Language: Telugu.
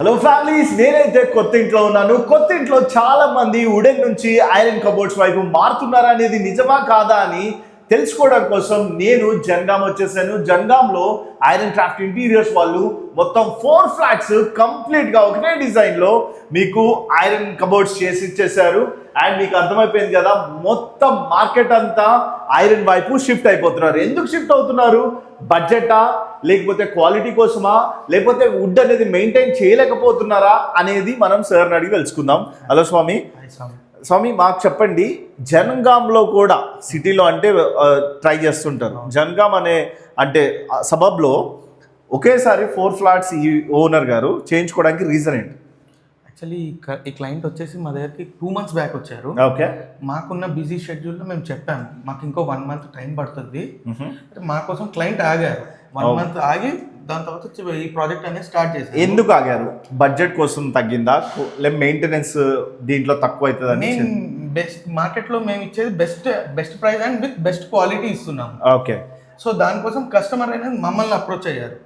హలో ఫ్యామిలీస్, నేనైతే కొత్త ఇంట్లో ఉన్నాను. కొత్త ఇంట్లో చాలా మంది వుడెన్ నుంచి ఐరన్ కబోర్డ్స్ వైపు మారుతున్నారా అనేది నిజమా కాదా అని తెలుసుకోవడం కోసం నేను జనగాం వచ్చేసాను. జనగాంలో ఐరన్ క్రాఫ్ట్ ఇంటీరియర్స్ వాళ్ళు మొత్తం 4 ఫ్లాట్స్ కంప్లీట్గా ఒకటే డిజైన్లో మీకు ఐరన్ కబోర్డ్స్ చేసి ఇచ్చేసారు. అండ్ మీకు అర్థమైపోయింది కదా, మొత్తం మార్కెట్ అంతా ఐరన్ వైపు షిఫ్ట్ అయిపోతున్నారు. ఎందుకు షిఫ్ట్ అవుతున్నారు? బడ్జెటా, లేకపోతే క్వాలిటీ కోసమా, లేకపోతే వుడ్ అనేది మెయింటైన్ చేయలేకపోతున్నారా అనేది మనం సార్ని అడిగి తెలుసుకుందాం. హలో స్వామి. స్వామి, మాకు చెప్పండి, జనగాంలో కూడా సిటీలో అంటే ట్రై చేస్తుంటారు. జనగాం అనే అంటే సబబ్లో ఒకేసారి 4 ఫ్లాట్స్ ఈ ఓనర్ గారు చేయించుకోవడానికి రీజన్ ఏంటి? యాక్చువల్లీ ఈ క్లయింట్ వచ్చేసి మా దగ్గరికి 2 months బ్యాక్ వచ్చారు. ఓకే. మాకున్న బిజీ షెడ్యూల్లో మేము చెప్పాము మాకు ఇంకో 1 month టైం పడుతుంది. మా కోసం క్లయింట్ ఆగారు. 1 month ఆగి దాని తర్వాత ఈ ప్రాజెక్ట్ అనేది స్టార్ట్ చేశారు. ఎందుకు ఆగారు? బడ్జెట్ కోసం తగ్గిందా, లేదా మెయింటెనెన్స్ దీంట్లో తక్కువ అవుతుందని? బెస్ట్ మార్కెట్లో మేము ఇచ్చేది best price and with best quality ఇస్తున్నాము. ఓకే. సో దానికోసం కస్టమర్ అనేది మమ్మల్ని అప్రోచ్ అయ్యారు.